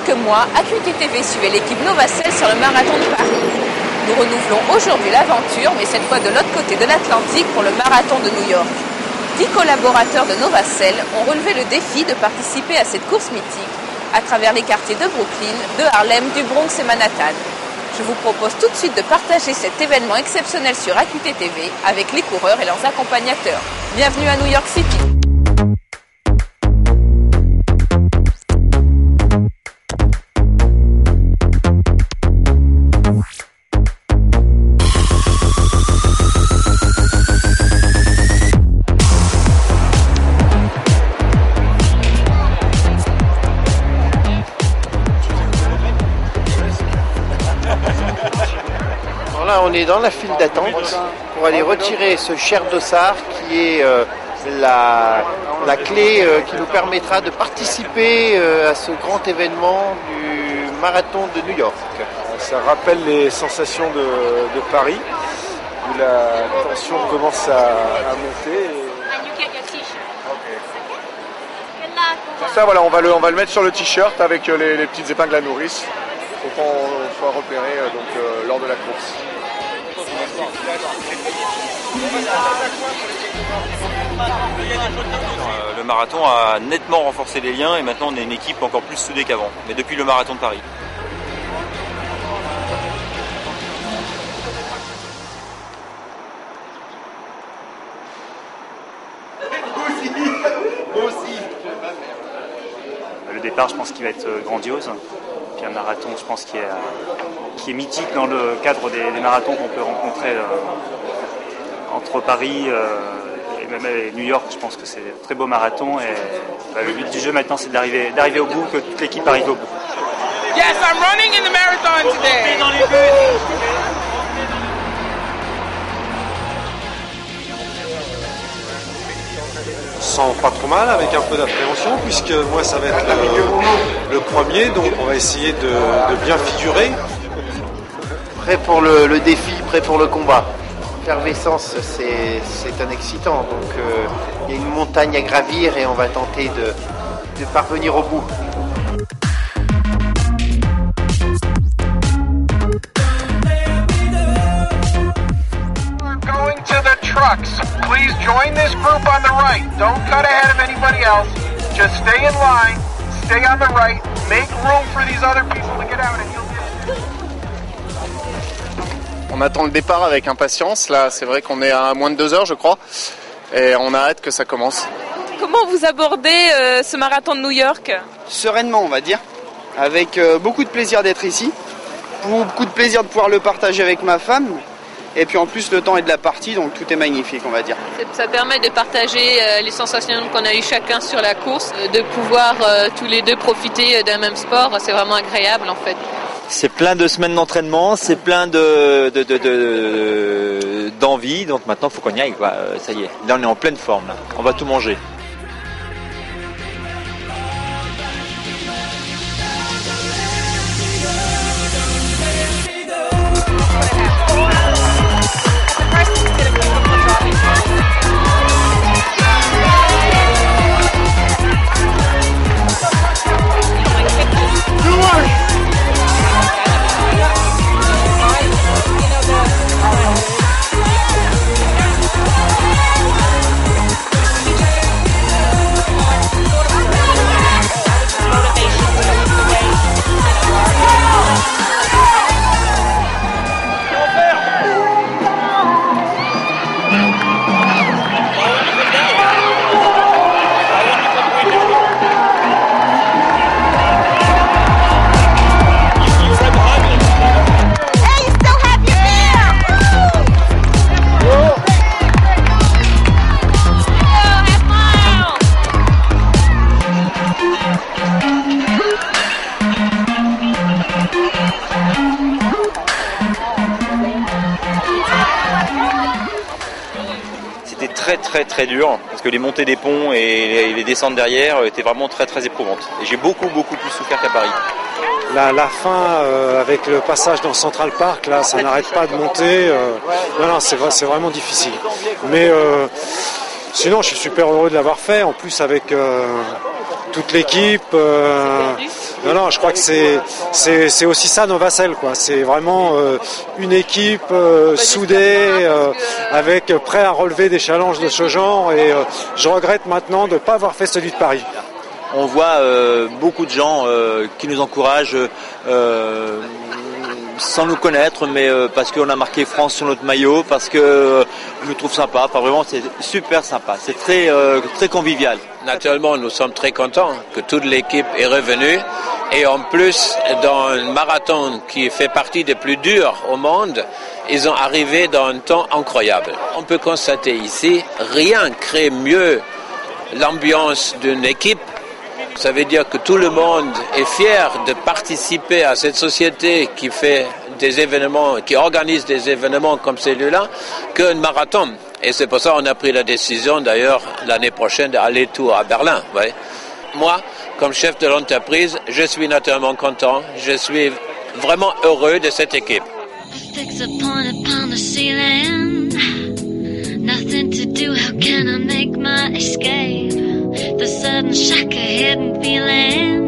quelques mois, Acuité TV suivait l'équipe Novacell sur le marathon de Paris. Nous renouvelons aujourd'hui l'aventure, mais cette fois de l'autre côté de l'Atlantique pour le marathon de New York. 10 collaborateurs de Novacell ont relevé le défi de participer à cette course mythique à travers les quartiers de Brooklyn, de Harlem, du Bronx et Manhattan. Je vous propose tout de suite de partager cet événement exceptionnel sur Acuité TV avec les coureurs et leurs accompagnateurs. Bienvenue à New York City. Là, on est dans la file d'attente pour aller retirer ce cher dossard qui est la clé qui nous permettra de participer à ce grand événement du marathon de New York. Ça rappelle les sensations de Paris où la tension commence à monter. Ça, voilà, on va le mettre sur le t-shirt avec les petites épingles à nourrice pour qu'on soit repéré lors de la course. Le marathon a nettement renforcé les liens et maintenant on est une équipe encore plus soudée qu'avant, mais depuis le marathon de Paris. Le départ, je pense qu'il va être grandiose. Puis un marathon, je pense, qui est mythique dans le cadre des marathons qu'on peut rencontrer entre Paris et même New York. Je pense que c'est un très beau marathon et le but du jeu maintenant, c'est d'arriver au bout, que toute l'équipe arrive au bout. Yes, I'm running in the marathon today. Je sens pas trop mal, avec un peu d'appréhension, puisque moi ça va être le premier, donc on va essayer de bien figurer. Prêt pour le défi, prêt pour le combat. L'effervescence, c'est un excitant, donc il y a une montagne à gravir et on va tenter de parvenir au bout. Going to the trucks. Please join this group on the right. Don't cut ahead of anybody else. Just stay in line. Stay on the right. Make room for these other people to get out and you'll get it. On attend le départ avec impatience. Là, c'est vrai qu'on est à moins de 2 heures, je crois. Et on a hâte que ça commence. Comment vous abordez ce marathon de New York ? Sereinement, on va dire. Avec beaucoup de plaisir d'être ici. Beaucoup de plaisir de pouvoir le partager avec ma femme. Et puis en plus, le temps est de la partie, donc tout est magnifique, on va dire. Ça permet de partager les sensations qu'on a eues chacun sur la course, de pouvoir tous les deux profiter d'un même sport. C'est vraiment agréable en fait. C'est plein de semaines d'entraînement, c'est plein d'envie, donc maintenant il faut qu'on y aille, quoi. Ça y est, là on est en pleine forme, là. On va tout manger. Très dur parce que les montées des ponts et les descentes derrière étaient vraiment très éprouvantes et j'ai beaucoup plus souffert qu'à Paris. La fin avec le passage dans Central Park, là ça n'arrête pas de monter, non c'est vraiment difficile, mais sinon je suis super heureux de l'avoir fait, en plus avec toute l'équipe, Non, je crois que c'est aussi ça Novacell, quoi. C'est vraiment une équipe soudée, avec prêt à relever des challenges de ce genre. Et je regrette maintenant de ne pas avoir fait celui de Paris. On voit beaucoup de gens qui nous encouragent sans nous connaître, mais parce qu'on a marqué France sur notre maillot, parce que nous trouvent sympa. Enfin, vraiment, c'est super sympa. C'est très convivial. Naturellement, nous sommes très contents que toute l'équipe est revenue. Et en plus, dans un marathon qui fait partie des plus durs au monde, ils ont arrivé dans un temps incroyable. On peut constater ici, rien crée mieux l'ambiance d'une équipe. Ça veut dire que tout le monde est fier de participer à cette société qui fait des événements, qui organise des événements comme celui-là, qu'un marathon. Et c'est pour ça qu'on a pris la décision, d'ailleurs, l'année prochaine, d'aller tout à Berlin. Ouais. Moi, comme chef de l'entreprise, je suis naturellement content. Je suis vraiment heureux de cette équipe. Nothing to do, how can I make my escape? The sudden shock, a hidden feeling.